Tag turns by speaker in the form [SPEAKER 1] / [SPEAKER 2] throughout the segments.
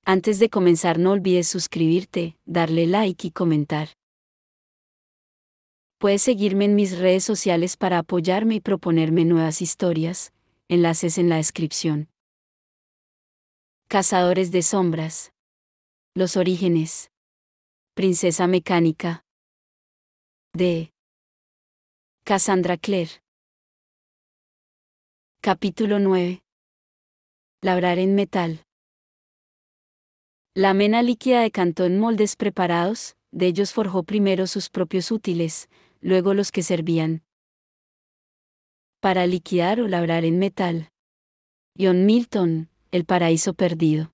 [SPEAKER 1] Antes de comenzar no olvides suscribirte, darle like y comentar. Puedes seguirme en mis redes sociales para apoyarme y proponerme nuevas historias, enlaces en la descripción. Cazadores de sombras. Los orígenes. Princesa mecánica. De Cassandra Clare. Capítulo 9. Labrar en metal. La mena líquida decantó en moldes preparados, de ellos forjó primero sus propios útiles, luego los que servían para liquidar o labrar en metal. John Milton, El paraíso perdido.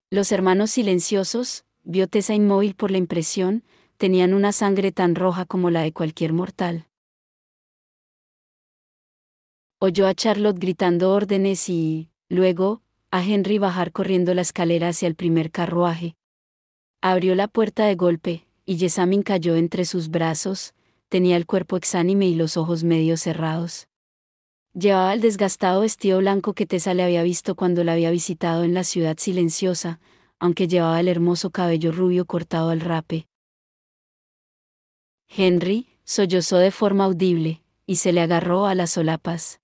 [SPEAKER 1] Los hermanos silenciosos, vio Tessa inmóvil por la impresión, tenían una sangre tan roja como la de cualquier mortal. Oyó a Charlotte gritando órdenes y, luego, a Henry bajar corriendo la escalera hacia el primer carruaje. Abrió la puerta de golpe, y Jessamine cayó entre sus brazos, tenía el cuerpo exánime y los ojos medio cerrados. Llevaba el desgastado vestido blanco que Tessa le había visto cuando la había visitado en la ciudad silenciosa, aunque llevaba el hermoso cabello rubio cortado al rape. Henry sollozó de forma audible, y se le agarró a las solapas.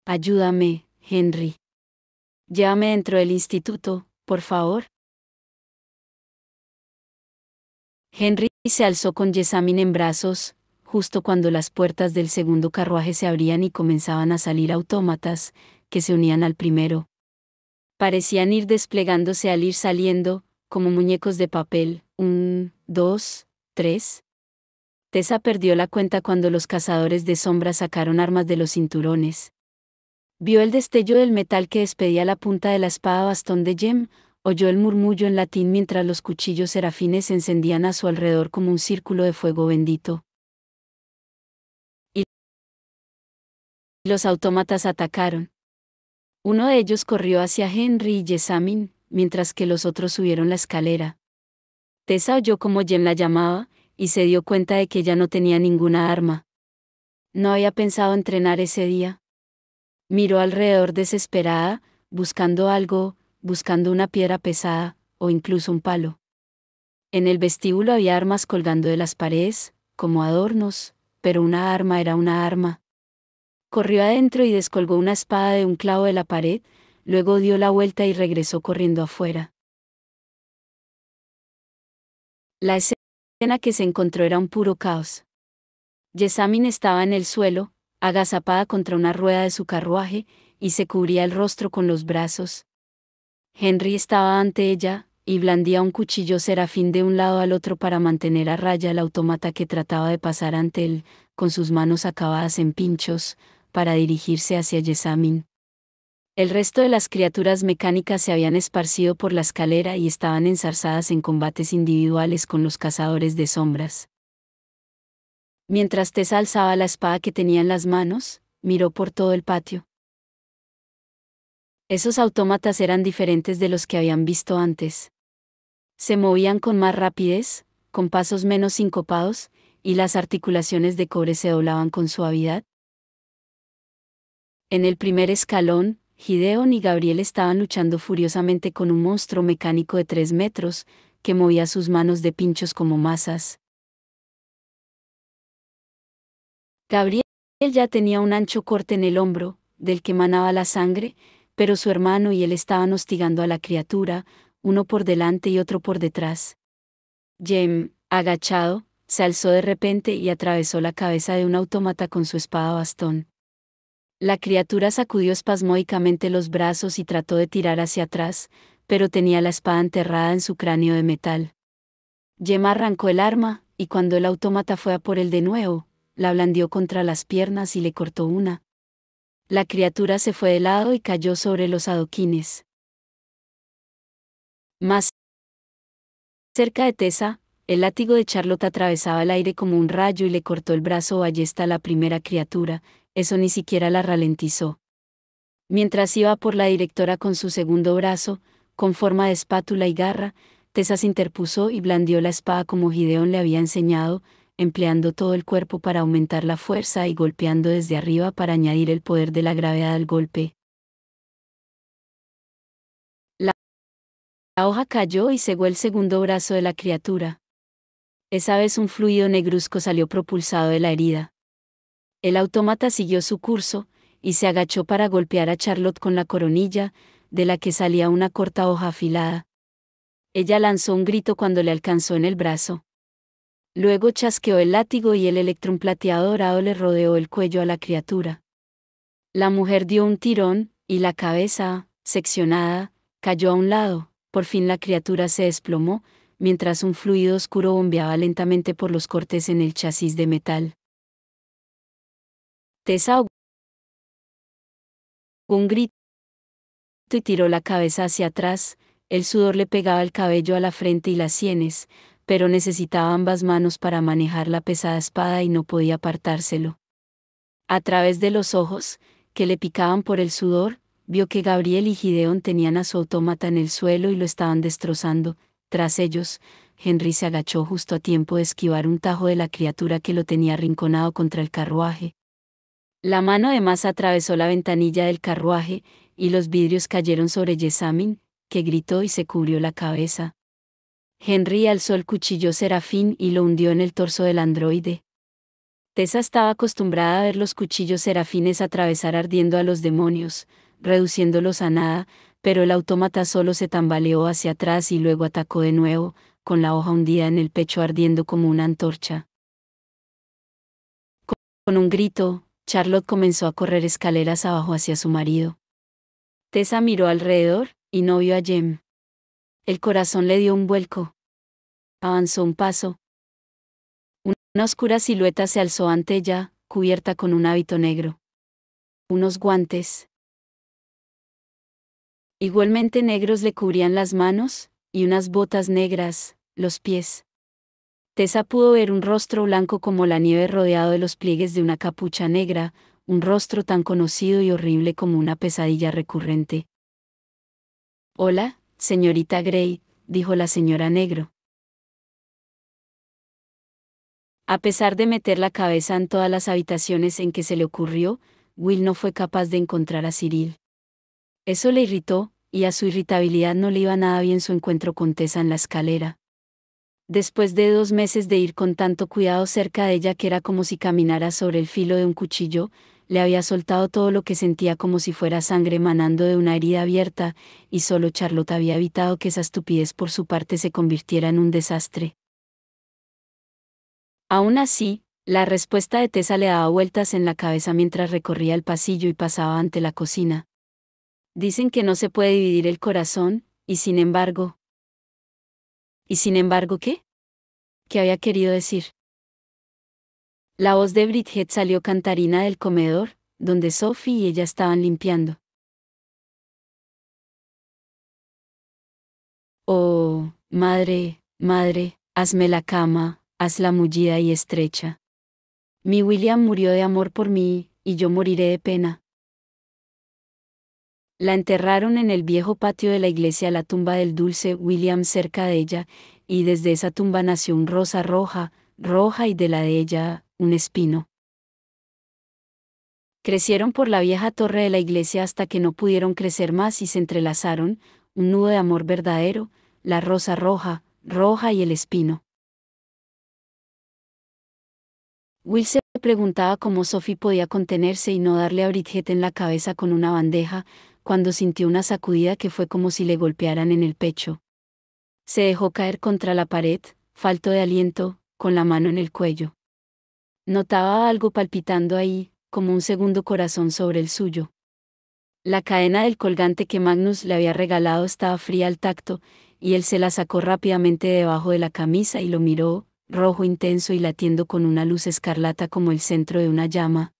[SPEAKER 1] «Ayúdame, Henry. Llévame dentro del instituto, por favor». Henry se alzó con Jessamine en brazos, justo cuando las puertas del segundo carruaje se abrían y comenzaban a salir autómatas, que se unían al primero. Parecían ir desplegándose al ir saliendo, como muñecos de papel. 1, 2, 3. Tessa perdió la cuenta cuando los cazadores de sombras sacaron armas de los cinturones. Vio el destello del metal que despedía la punta de la espada bastón de Jem, oyó el murmullo en latín mientras los cuchillos serafines se encendían a su alrededor como un círculo de fuego bendito. Y los autómatas atacaron. Uno de ellos corrió hacia Henry y Jessamine, mientras que los otros subieron la escalera. Tessa oyó como Jem la llamaba, y se dio cuenta de que ella no tenía ninguna arma. No había pensado entrenar ese día. Miró alrededor desesperada, buscando algo, buscando una piedra pesada, o incluso un palo. En el vestíbulo había armas colgando de las paredes, como adornos, pero una arma era una arma. Corrió adentro y descolgó una espada de un clavo de la pared, luego dio la vuelta y regresó corriendo afuera. La escena que se encontró era un puro caos. Jessamine estaba en el suelo, agazapada contra una rueda de su carruaje, y se cubría el rostro con los brazos. Henry estaba ante ella, y blandía un cuchillo serafín de un lado al otro para mantener a raya al autómata que trataba de pasar ante él, con sus manos acabadas en pinchos, para dirigirse hacia Jessamine. El resto de las criaturas mecánicas se habían esparcido por la escalera y estaban enzarzadas en combates individuales con los cazadores de sombras. Mientras Tessa alzaba la espada que tenía en las manos, miró por todo el patio. Esos autómatas eran diferentes de los que habían visto antes. Se movían con más rapidez, con pasos menos sincopados, y las articulaciones de cobre se doblaban con suavidad. En el primer escalón, Gideon y Gabriel estaban luchando furiosamente con un monstruo mecánico de 3 metros, que movía sus manos de pinchos como masas. Gabriel ya tenía un ancho corte en el hombro, del que manaba la sangre, pero su hermano y él estaban hostigando a la criatura, uno por delante y otro por detrás. Jem, agachado, se alzó de repente y atravesó la cabeza de un autómata con su espada bastón. La criatura sacudió espasmódicamente los brazos y trató de tirar hacia atrás, pero tenía la espada enterrada en su cráneo de metal. Jem arrancó el arma, y cuando el autómata fue a por él de nuevo, la blandió contra las piernas y le cortó una. La criatura se fue de lado y cayó sobre los adoquines. Más cerca de Tessa, el látigo de Charlotte atravesaba el aire como un rayo y le cortó el brazo o ballesta a la primera criatura, eso ni siquiera la ralentizó. Mientras iba por la directora con su segundo brazo, con forma de espátula y garra, Tessa se interpuso y blandió la espada como Gideon le había enseñado, empleando todo el cuerpo para aumentar la fuerza y golpeando desde arriba para añadir el poder de la gravedad al golpe. hoja cayó y cegó el segundo brazo de la criatura. Esa vez un fluido negruzco salió propulsado de la herida. El autómata siguió su curso, y se agachó para golpear a Charlotte con la coronilla, de la que salía una corta hoja afilada. Ella lanzó un grito cuando le alcanzó en el brazo. Luego chasqueó el látigo y el electrón plateado dorado le rodeó el cuello a la criatura. La mujer dio un tirón, y la cabeza, seccionada, cayó a un lado. Por fin la criatura se desplomó, mientras un fluido oscuro bombeaba lentamente por los cortes en el chasis de metal. Tessa ahogó un grito y tiró la cabeza hacia atrás. El sudor le pegaba el cabello a la frente y las sienes, pero necesitaba ambas manos para manejar la pesada espada y no podía apartárselo. A través de los ojos, que le picaban por el sudor, vio que Gabriel y Gideon tenían a su autómata en el suelo y lo estaban destrozando. Tras ellos, Henry se agachó justo a tiempo de esquivar un tajo de la criatura que lo tenía arrinconado contra el carruaje. La mano de Masa atravesó la ventanilla del carruaje, y los vidrios cayeron sobre Jessamine, que gritó y se cubrió la cabeza. Henry alzó el cuchillo serafín y lo hundió en el torso del androide. Tessa estaba acostumbrada a ver los cuchillos serafines atravesar ardiendo a los demonios, reduciéndolos a nada, pero el autómata solo se tambaleó hacia atrás y luego atacó de nuevo, con la hoja hundida en el pecho ardiendo como una antorcha. Con un grito, Charlotte comenzó a correr escaleras abajo hacia su marido. Tessa miró alrededor, y no vio a Jem. El corazón le dio un vuelco. Avanzó un paso. Una oscura silueta se alzó ante ella, cubierta con un hábito negro. Unos guantes igualmente negros le cubrían las manos, y unas botas negras, los pies. Tessa pudo ver un rostro blanco como la nieve rodeado de los pliegues de una capucha negra, un rostro tan conocido y horrible como una pesadilla recurrente. «Hola, señorita Grey», dijo la señora Negro. A pesar de meter la cabeza en todas las habitaciones en que se le ocurrió, Will no fue capaz de encontrar a Cyril. Eso le irritó, y a su irritabilidad no le iba nada bien su encuentro con Tessa en la escalera. Después de 2 meses de ir con tanto cuidado cerca de ella que era como si caminara sobre el filo de un cuchillo, le había soltado todo lo que sentía como si fuera sangre manando de una herida abierta, y solo Charlotte había evitado que esa estupidez por su parte se convirtiera en un desastre. Aún así, la respuesta de Tessa le daba vueltas en la cabeza mientras recorría el pasillo y pasaba ante la cocina. Dicen que no se puede dividir el corazón, y sin embargo... ¿Y sin embargo qué? ¿Qué había querido decir? La voz de Bridget salió cantarina del comedor, donde Sophie y ella estaban limpiando. Oh, madre, madre, hazme la cama, hazla mullida y estrecha. Mi William murió de amor por mí, y yo moriré de pena. La enterraron en el viejo patio de la iglesia, la tumba del dulce William cerca de ella, y desde esa tumba nació un rosa roja, roja, y de la de ella, un espino. Crecieron por la vieja torre de la iglesia hasta que no pudieron crecer más y se entrelazaron, un nudo de amor verdadero, la rosa roja, roja y el espino. Will se preguntaba cómo Sophie podía contenerse y no darle a Bridget en la cabeza con una bandeja, cuando sintió una sacudida que fue como si le golpearan en el pecho. Se dejó caer contra la pared, falto de aliento, con la mano en el cuello. Notaba algo palpitando ahí, como un segundo corazón sobre el suyo. La cadena del colgante que Magnus le había regalado estaba fría al tacto, y él se la sacó rápidamente debajo de la camisa y lo miró, rojo intenso y latiendo con una luz escarlata como el centro de una llama.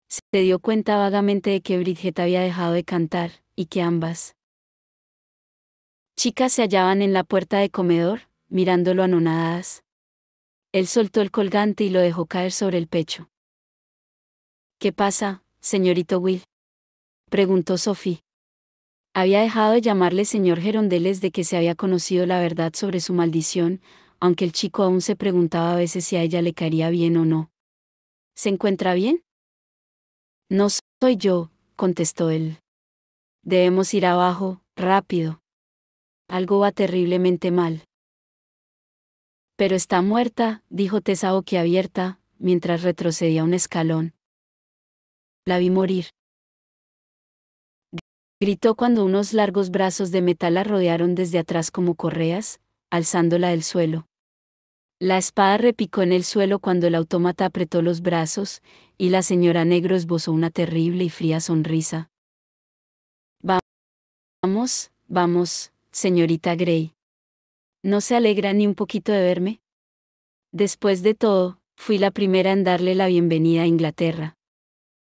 [SPEAKER 1] Se dio cuenta vagamente de que Bridget había dejado de cantar, y que ambas chicas se hallaban en la puerta de comedor, mirándolo anonadadas. Él soltó el colgante y lo dejó caer sobre el pecho. «¿Qué pasa, señorito Will?», preguntó Sophie. Había dejado de llamarle señor Gerondeles desde que se había conocido la verdad sobre su maldición, aunque el chico aún se preguntaba a veces si a ella le caería bien o no. «¿Se encuentra bien?». «No soy yo», contestó él. «Debemos ir abajo, rápido». Algo va terriblemente mal. Pero está muerta, dijo Tessa boquiabierta, mientras retrocedía un escalón. La vi morir. Gritó cuando unos largos brazos de metal la rodearon desde atrás como correas, alzándola del suelo. La espada repicó en el suelo cuando el autómata apretó los brazos, y la señora Negro esbozó una terrible y fría sonrisa. Vamos, vamos, señorita Grey. ¿No se alegra ni un poquito de verme? Después de todo, fui la primera en darle la bienvenida a Inglaterra.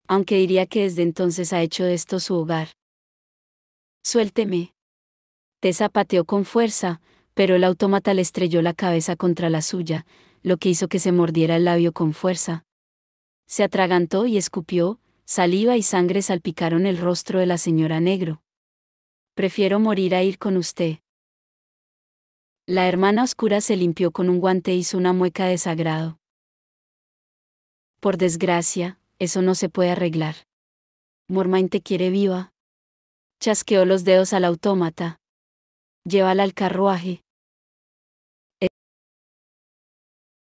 [SPEAKER 1] Aunque diría que desde entonces ha hecho de esto su hogar. Suélteme. Tessa pateó con fuerza, pero el autómata le estrelló la cabeza contra la suya, lo que hizo que se mordiera el labio con fuerza. Se atragantó y escupió, saliva y sangre salpicaron el rostro de la señora Negro. Prefiero morir a ir con usted. La hermana oscura se limpió con un guante e hizo una mueca de desagrado. Por desgracia, eso no se puede arreglar. Mormain te quiere viva. Chasqueó los dedos al autómata. Llévala al carruaje.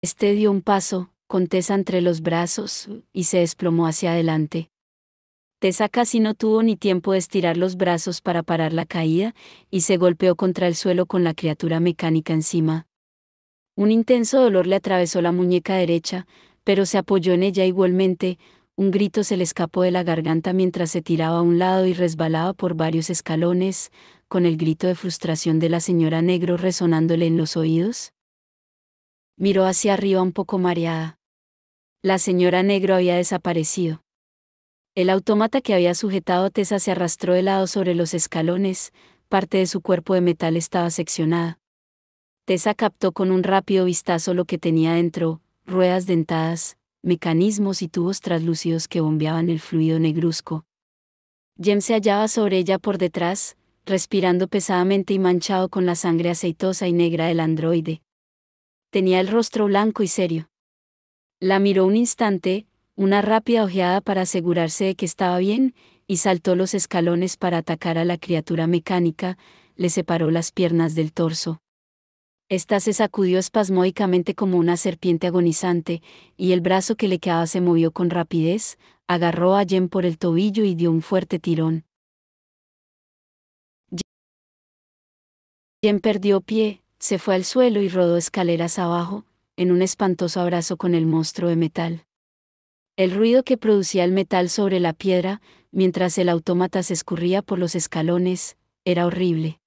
[SPEAKER 1] Este dio un paso, con Tessa entre los brazos, y se desplomó hacia adelante. Tessa casi no tuvo ni tiempo de estirar los brazos para parar la caída, y se golpeó contra el suelo con la criatura mecánica encima. Un intenso dolor le atravesó la muñeca derecha, pero se apoyó en ella igualmente. Un grito se le escapó de la garganta mientras se tiraba a un lado y resbalaba por varios escalones, con el grito de frustración de la señora Negro resonándole en los oídos. Miró hacia arriba un poco mareada. La señora Negro había desaparecido. El autómata que había sujetado a Tessa se arrastró de lado sobre los escalones, parte de su cuerpo de metal estaba seccionada. Tessa captó con un rápido vistazo lo que tenía dentro: ruedas dentadas, mecanismos y tubos translúcidos que bombeaban el fluido negruzco. Jem se hallaba sobre ella por detrás, respirando pesadamente y manchado con la sangre aceitosa y negra del androide. Tenía el rostro blanco y serio. La miró un instante, una rápida ojeada para asegurarse de que estaba bien, y saltó los escalones para atacar a la criatura mecánica. Le separó las piernas del torso. Esta se sacudió espasmódicamente como una serpiente agonizante, y el brazo que le quedaba se movió con rapidez, agarró a Jem por el tobillo y dio un fuerte tirón. Jem perdió pie, se fue al suelo y rodó escaleras abajo, en un espantoso abrazo con el monstruo de metal. El ruido que producía el metal sobre la piedra, mientras el autómata se escurría por los escalones, era horrible.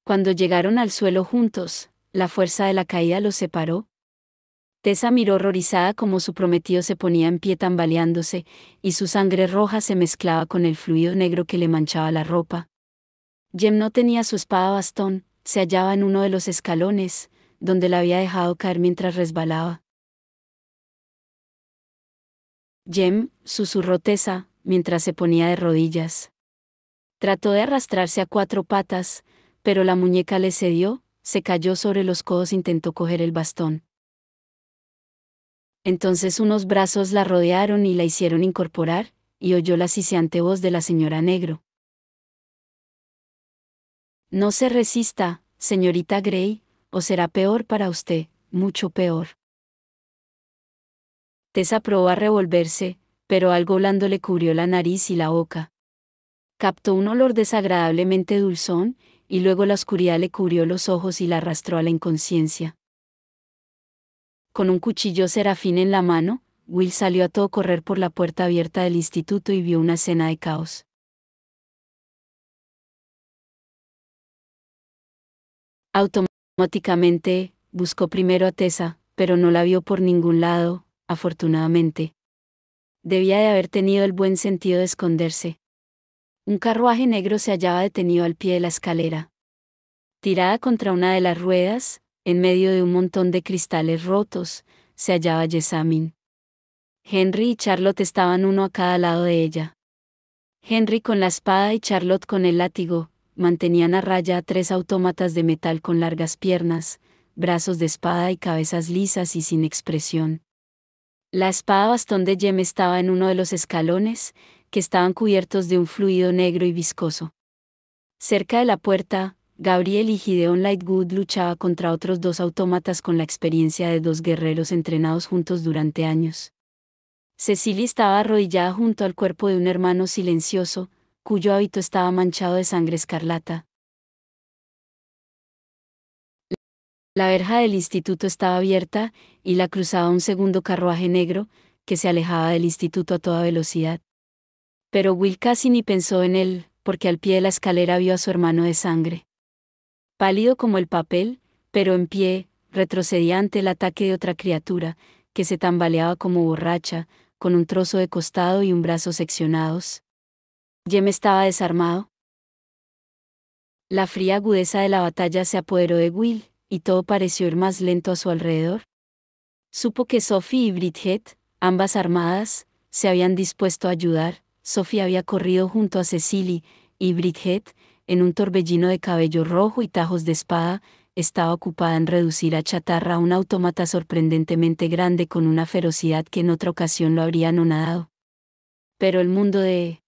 [SPEAKER 1] Cuando llegaron al suelo juntos, la fuerza de la caída los separó. Tessa miró horrorizada como su prometido se ponía en pie tambaleándose, y su sangre roja se mezclaba con el fluido negro que le manchaba la ropa. Jem no tenía su espada bastón, se hallaba en uno de los escalones, donde la había dejado caer mientras resbalaba. Jem, susurró Tessa, mientras se ponía de rodillas. Trató de arrastrarse a cuatro patas, pero la muñeca le cedió, se cayó sobre los codos e intentó coger el bastón. Entonces unos brazos la rodearon y la hicieron incorporar, y oyó la siseante voz de la señora Negro. No se resista, señorita Grey, o será peor para usted, mucho peor. Tessa probó a revolverse, pero algo blando le cubrió la nariz y la boca. Captó un olor desagradablemente dulzón, y luego la oscuridad le cubrió los ojos y la arrastró a la inconsciencia. Con un cuchillo serafín en la mano, Will salió a todo correr por la puerta abierta del instituto y vio una escena de caos. Automáticamente, buscó primero a Tessa, pero no la vio por ningún lado, afortunadamente. Debía de haber tenido el buen sentido de esconderse. Un carruaje negro se hallaba detenido al pie de la escalera. Tirada contra una de las ruedas, en medio de un montón de cristales rotos, se hallaba Jessamine. Henry y Charlotte estaban uno a cada lado de ella. Henry con la espada y Charlotte con el látigo, mantenían a raya a tres autómatas de metal con largas piernas, brazos de espada y cabezas lisas y sin expresión. La espada bastón de Jem estaba en uno de los escalones, que estaban cubiertos de un fluido negro y viscoso. Cerca de la puerta, Gabriel y Gideon Lightwood luchaba contra otros dos autómatas con la experiencia de dos guerreros entrenados juntos durante años. Cecily estaba arrodillada junto al cuerpo de un hermano silencioso, cuyo hábito estaba manchado de sangre escarlata. La verja del instituto estaba abierta, y la cruzaba un segundo carruaje negro, que se alejaba del instituto a toda velocidad. Pero Will casi ni pensó en él, porque al pie de la escalera vio a su hermano de sangre. Pálido como el papel, pero en pie, retrocedía ante el ataque de otra criatura, que se tambaleaba como borracha, con un trozo de costado y un brazo seccionados. Jem estaba desarmado. La fría agudeza de la batalla se apoderó de Will, y todo pareció ir más lento a su alrededor. Supo que Sophie y Bridget, ambas armadas, se habían dispuesto a ayudar. Sophie había corrido junto a Cecily, y Bridget, en un torbellino de cabello rojo y tajos de espada, estaba ocupada en reducir a chatarra a un autómata sorprendentemente grande con una ferocidad que en otra ocasión lo habría anonadado. Pero el mundo de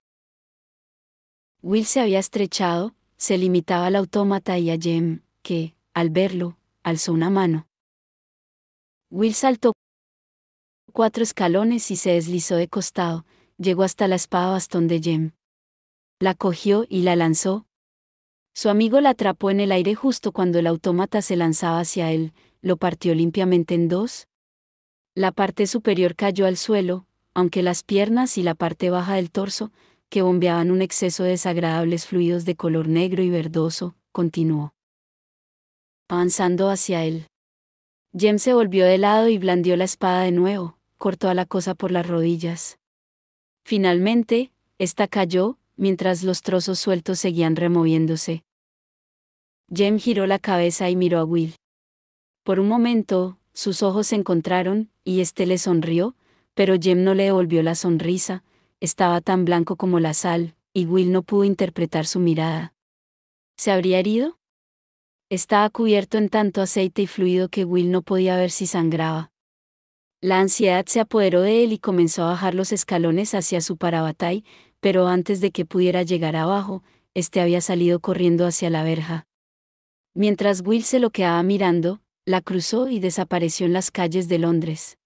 [SPEAKER 1] Will se había estrechado, se limitaba al autómata y a Jem, que, al verlo, alzó una mano. Will saltó 4 escalones y se deslizó de costado, llegó hasta la espada bastón de Jem. La cogió y la lanzó. Su amigo la atrapó en el aire justo cuando el autómata se lanzaba hacia él, lo partió limpiamente en dos. La parte superior cayó al suelo, aunque las piernas y la parte baja del torso, que bombeaban un exceso de desagradables fluidos de color negro y verdoso, continuó avanzando hacia él. Jem se volvió de lado y blandió la espada de nuevo, cortó a la cosa por las rodillas. Finalmente, esta cayó, mientras los trozos sueltos seguían removiéndose. Jem giró la cabeza y miró a Will. Por un momento, sus ojos se encontraron, y éste le sonrió, pero Jem no le devolvió la sonrisa, estaba tan blanco como la sal, y Will no pudo interpretar su mirada. ¿Se habría herido? Estaba cubierto en tanto aceite y fluido que Will no podía ver si sangraba. La ansiedad se apoderó de él y comenzó a bajar los escalones hacia su parabatay, pero antes de que pudiera llegar abajo, había salido corriendo hacia la verja. Mientras Will se lo quedaba mirando, la cruzó y desapareció en las calles de Londres.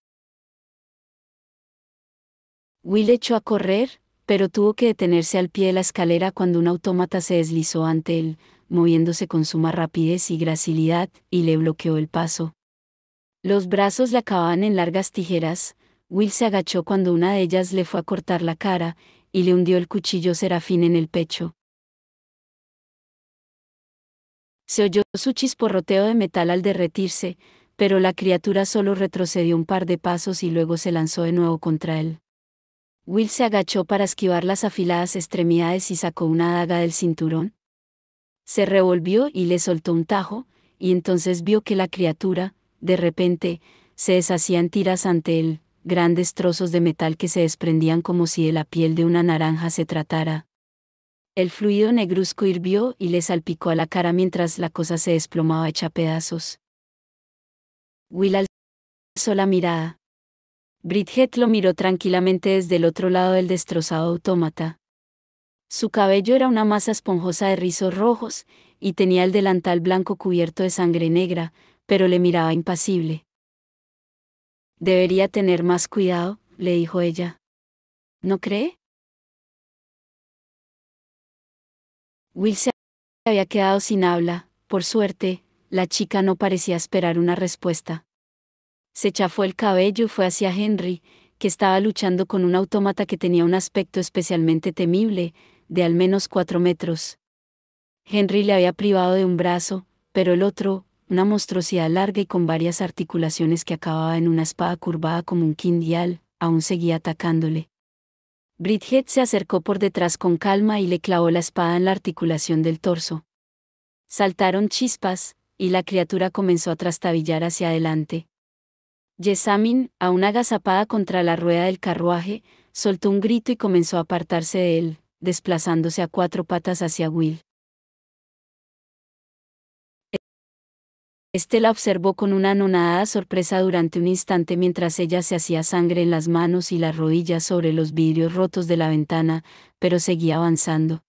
[SPEAKER 1] Will echó a correr, pero tuvo que detenerse al pie de la escalera cuando un autómata se deslizó ante él, moviéndose con suma rapidez y gracilidad, y le bloqueó el paso. Los brazos le acababan en largas tijeras. Will se agachó cuando una de ellas le fue a cortar la cara, y le hundió el cuchillo serafín en el pecho. Se oyó su chisporroteo de metal al derretirse, pero la criatura solo retrocedió un par de pasos y luego se lanzó de nuevo contra él. Will se agachó para esquivar las afiladas extremidades y sacó una daga del cinturón. Se revolvió y le soltó un tajo, y entonces vio que la criatura, de repente, se deshacía en tiras ante él, grandes trozos de metal que se desprendían como si de la piel de una naranja se tratara. El fluido negruzco hirvió y le salpicó a la cara mientras la cosa se desplomaba hecha pedazos. Will alzó la mirada. Bridget lo miró tranquilamente desde el otro lado del destrozado autómata. Su cabello era una masa esponjosa de rizos rojos, y tenía el delantal blanco cubierto de sangre negra, pero le miraba impasible. Debería tener más cuidado, le dijo ella. ¿No cree? Will se había quedado sin habla. Por suerte, la chica no parecía esperar una respuesta. Se chafó el cabello y fue hacia Henry, que estaba luchando con un autómata que tenía un aspecto especialmente temible, de al menos 4 metros. Henry le había privado de un brazo, pero el otro, una monstruosidad larga y con varias articulaciones que acababa en una espada curvada como un quindial, aún seguía atacándole. Bridget se acercó por detrás con calma y le clavó la espada en la articulación del torso. Saltaron chispas, y la criatura comenzó a trastabillar hacia adelante. Jessamine, aún agazapada contra la rueda del carruaje, soltó un grito y comenzó a apartarse de él, desplazándose a 4 patas hacia Will. La observó con una anonadada sorpresa durante un instante mientras ella se hacía sangre en las manos y las rodillas sobre los vidrios rotos de la ventana, pero seguía avanzando.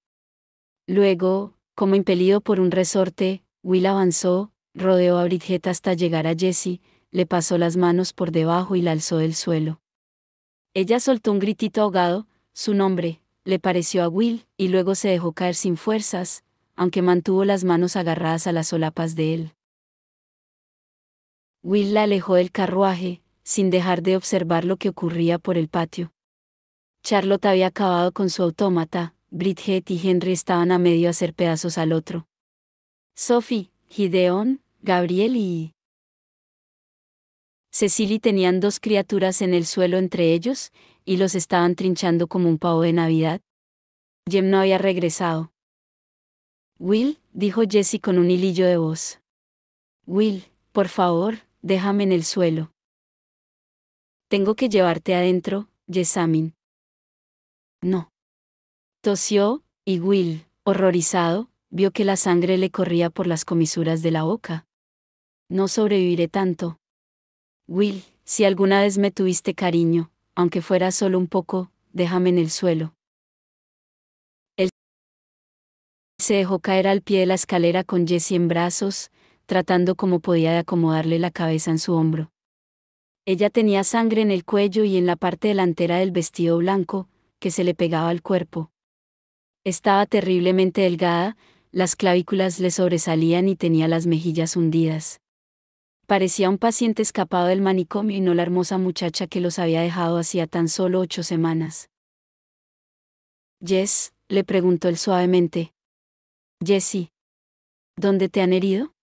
[SPEAKER 1] Luego, Como impelido por un resorte, Will avanzó, rodeó a Bridget hasta llegar a Jessie, le pasó las manos por debajo y la alzó del suelo. Ella soltó un gritito ahogado, su nombre, le pareció a Will, y luego se dejó caer sin fuerzas, aunque mantuvo las manos agarradas a las solapas de él. Will la alejó del carruaje, sin dejar de observar lo que ocurría por el patio. Charlotte había acabado con su autómata, Bridget y Henry estaban a medio hacer pedazos al otro. Sophie, Gideon, Gabriel y Cecily tenían dos criaturas en el suelo entre ellos, y los estaban trinchando como un pavo de Navidad. Jem no había regresado. Will, dijo Jessie con un hilillo de voz. Will, por favor, déjame en el suelo. Tengo que llevarte adentro, Jessamine. No. Tosió, y Will, horrorizado, vio que la sangre le corría por las comisuras de la boca. No sobreviviré tanto. Will, si alguna vez me tuviste cariño, aunque fuera solo un poco, déjame en el suelo. Él se dejó caer al pie de la escalera con Jessie en brazos, tratando como podía de acomodarle la cabeza en su hombro. Ella tenía sangre en el cuello y en la parte delantera del vestido blanco, que se le pegaba al cuerpo. Estaba terriblemente delgada, las clavículas le sobresalían y tenía las mejillas hundidas. Parecía un paciente escapado del manicomio y no la hermosa muchacha que los había dejado hacía tan solo 8 semanas. Jess, le preguntó él suavemente. Jessie, ¿dónde te han herido?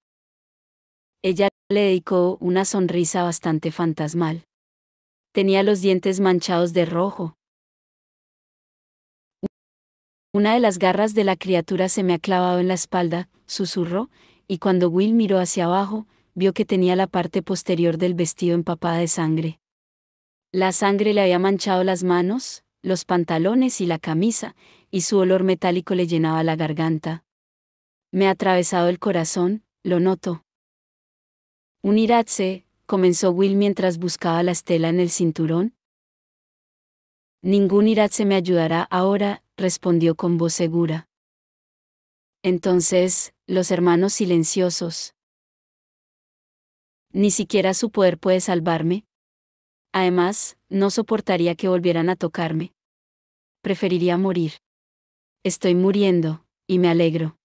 [SPEAKER 1] Ella le dedicó una sonrisa bastante fantasmal. Tenía los dientes manchados de rojo. Una de las garras de la criatura se me ha clavado en la espalda, susurró, y cuando Will miró hacia abajo, vio que tenía la parte posterior del vestido empapada de sangre. La sangre le había manchado las manos, los pantalones y la camisa, y su olor metálico le llenaba la garganta. Me ha atravesado el corazón, lo noto. Un iratse, comenzó Will mientras buscaba la estela en el cinturón. Ningún iratse me ayudará ahora, respondió con voz segura. Entonces, los hermanos silenciosos. Ni siquiera su poder puede salvarme. Además, no soportaría que volvieran a tocarme. Preferiría morir. Estoy muriendo, y me alegro.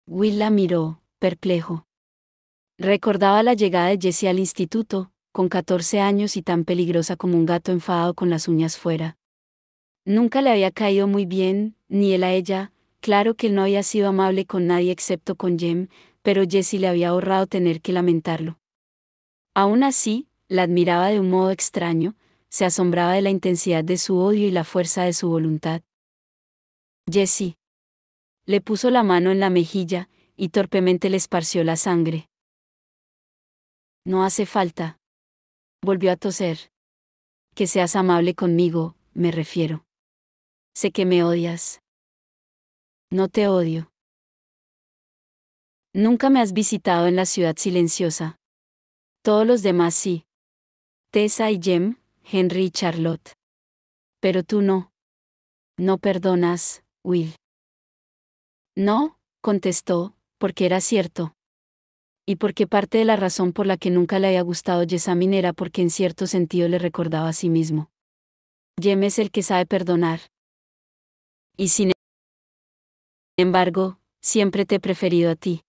[SPEAKER 1] Will la miró, perplejo. Recordaba la llegada de Jessie al instituto, con 14 años y tan peligrosa como un gato enfadado con las uñas fuera. Nunca le había caído muy bien, ni él a ella. Claro que él no había sido amable con nadie excepto con Jem, pero Jessie le había ahorrado tener que lamentarlo. Aún así, la admiraba de un modo extraño, se asombraba de la intensidad de su odio y la fuerza de su voluntad. Jessie. Le puso la mano en la mejilla, y torpemente le esparció la sangre. No hace falta. Volvió a toser. Que seas amable conmigo, me refiero. Sé que me odias. No te odio. Nunca me has visitado en la ciudad silenciosa. Todos los demás sí. Tessa y Jem, Henry y Charlotte. Pero tú no. No perdonas, Will. No, contestó, porque era cierto. Y porque parte de la razón por la que nunca le había gustado Jessamine era porque en cierto sentido le recordaba a sí mismo. Jem es el que sabe perdonar. Y sin embargo, siempre te he preferido a ti.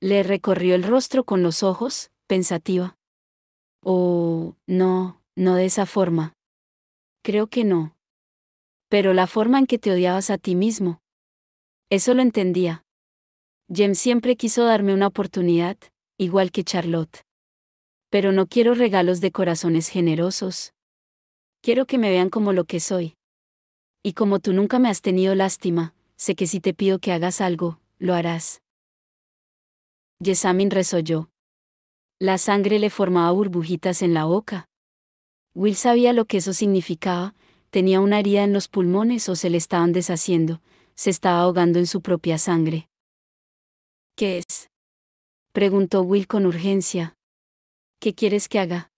[SPEAKER 1] Le recorrió el rostro con los ojos, pensativa. Oh, no, no de esa forma. Creo que no. Pero la forma en que te odiabas a ti mismo. Eso lo entendía. Jem siempre quiso darme una oportunidad, igual que Charlotte. Pero no quiero regalos de corazones generosos. Quiero que me vean como lo que soy. Y como tú nunca me has tenido lástima, sé que si te pido que hagas algo, lo harás. Jessamine resolló. La sangre le formaba burbujitas en la boca. Will sabía lo que eso significaba, tenía una herida en los pulmones o se le estaban deshaciendo, se estaba ahogando en su propia sangre. ¿Qué es? Preguntó Will con urgencia. ¿Qué quieres que haga?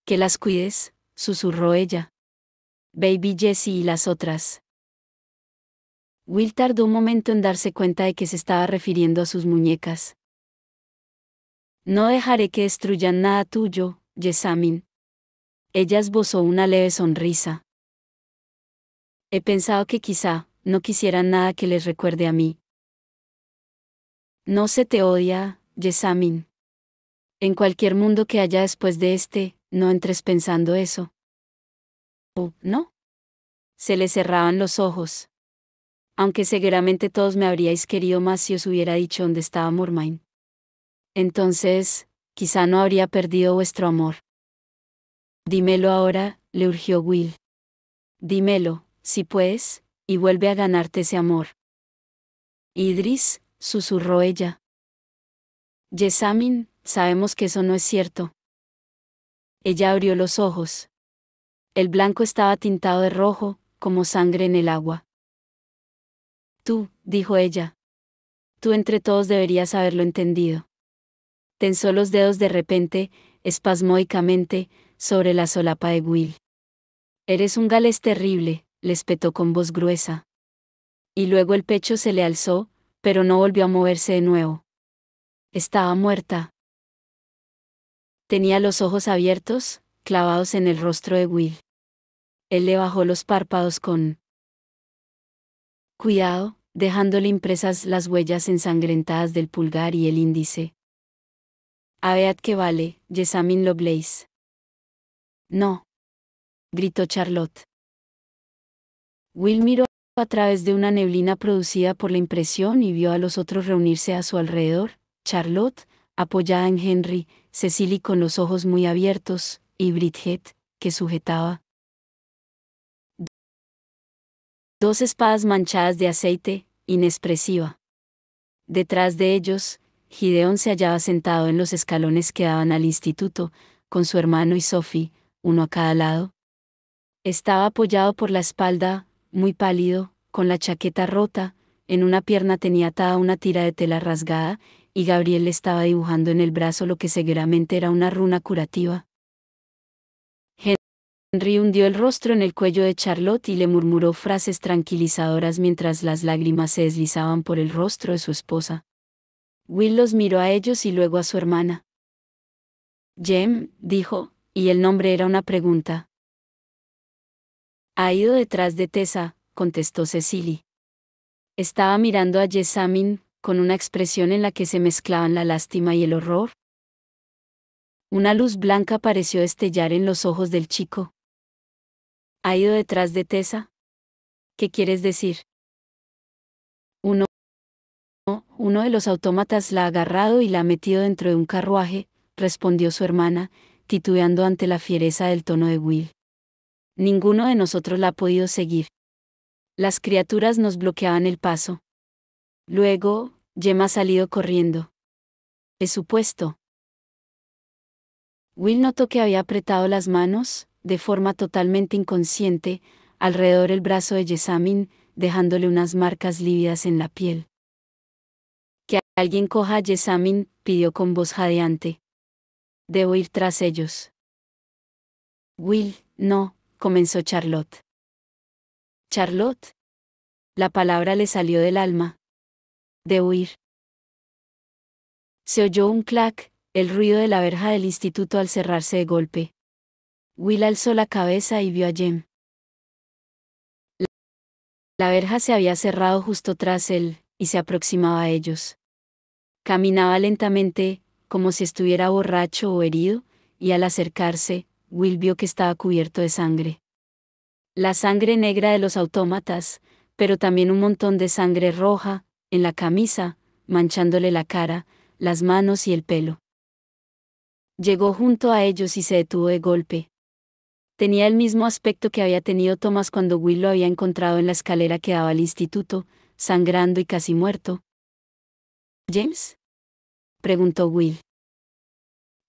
[SPEAKER 1] Que las cuides, susurró ella. Baby Jessie y las otras. Will tardó un momento en darse cuenta de que se estaba refiriendo a sus muñecas. No dejaré que destruyan nada tuyo, Jessamine. Ella esbozó una leve sonrisa. He pensado que quizá no quisieran nada que les recuerde a mí. No se te odia, Jessamine. En cualquier mundo que haya después de este, no entres pensando eso. ¿Oh, no? Se le cerraban los ojos. Aunque seguramente todos me habríais querido más si os hubiera dicho dónde estaba Mormain. Entonces, quizá no habría perdido vuestro amor. Dímelo ahora, le urgió Will. Dímelo, si puedes, y vuelve a ganarte ese amor. Idris, susurró ella. Jessamine, sabemos que eso no es cierto. Ella abrió los ojos. El blanco estaba tintado de rojo, como sangre en el agua. Tú, dijo ella. Tú entre todos deberías haberlo entendido. Tensó los dedos de repente, espasmódicamente, sobre la solapa de Will. Eres un galés terrible, le espetó con voz gruesa. Y luego el pecho se le alzó, pero no volvió a moverse de nuevo. Estaba muerta. Tenía los ojos abiertos, clavados en el rostro de Will. Él le bajó los párpados con cuidado, dejándole impresas las huellas ensangrentadas del pulgar y el índice. A vead que vale, Jessamine Lovelace. No, gritó Charlotte. Will miró a través de una neblina producida por la impresión y vio a los otros reunirse a su alrededor, Charlotte, apoyada en Henry, Cecily con los ojos muy abiertos, y Bridget, que sujetaba dos espadas manchadas de aceite, inexpresiva. Detrás de ellos, Gideon se hallaba sentado en los escalones que daban al instituto, con su hermano y Sophie, uno a cada lado. Estaba apoyado por la espalda, muy pálido, con la chaqueta rota, en una pierna tenía atada una tira de tela rasgada, y Gabriel le estaba dibujando en el brazo lo que seguramente era una runa curativa. Henry hundió el rostro en el cuello de Charlotte y le murmuró frases tranquilizadoras mientras las lágrimas se deslizaban por el rostro de su esposa. Will los miró a ellos y luego a su hermana. Jem, dijo, y el nombre era una pregunta. Ha ido detrás de Tessa, contestó Cecily. Estaba mirando a Jessamine, con una expresión en la que se mezclaban la lástima y el horror. Una luz blanca pareció destellar en los ojos del chico. ¿Ha ido detrás de Tessa? ¿Qué quieres decir? Uno de los autómatas la ha agarrado y la ha metido dentro de un carruaje, respondió su hermana, titubeando ante la fiereza del tono de Will. Ninguno de nosotros la ha podido seguir. Las criaturas nos bloqueaban el paso. Luego, Jem ha salido corriendo. Es supuesto. Will notó que había apretado las manos, de forma totalmente inconsciente, alrededor del brazo de Jessamine, dejándole unas marcas lívidas en la piel. Que alguien coja a Jessamine, pidió con voz jadeante. Debo ir tras ellos. Will, no, comenzó Charlotte. Charlotte. La palabra le salió del alma. Debo ir. Se oyó un clac, el ruido de la verja del instituto al cerrarse de golpe. Will alzó la cabeza y vio a Jem. La verja se había cerrado justo tras él, y se aproximaba a ellos. Caminaba lentamente, como si estuviera borracho o herido, y al acercarse, Will vio que estaba cubierto de sangre. La sangre negra de los autómatas, pero también un montón de sangre roja, en la camisa, manchándole la cara, las manos y el pelo. Llegó junto a ellos y se detuvo de golpe. Tenía el mismo aspecto que había tenido Thomas cuando Will lo había encontrado en la escalera que daba al instituto, sangrando y casi muerto. ¿James? Preguntó Will.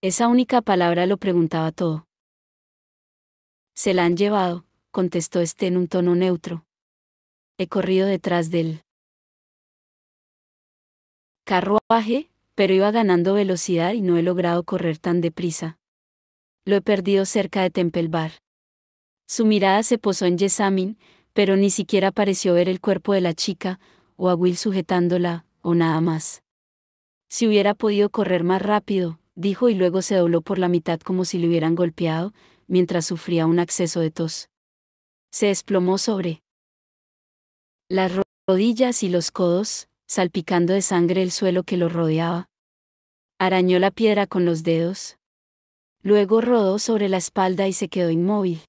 [SPEAKER 1] Esa única palabra lo preguntaba todo. Se la han llevado, contestó este en un tono neutro. He corrido detrás del carruaje, pero iba ganando velocidad y no he logrado correr tan deprisa. Lo he perdido cerca de Temple Bar. Su mirada se posó en Jessamine, Pero ni siquiera pareció ver el cuerpo de la chica, o a Will sujetándola, o nada más. Si hubiera podido correr más rápido, dijo, y luego se dobló por la mitad como si le hubieran golpeado, mientras sufría un acceso de tos. Se desplomó sobre las rodillas y los codos, salpicando de sangre el suelo que lo rodeaba. Arañó la piedra con los dedos. Luego rodó sobre la espalda y se quedó inmóvil.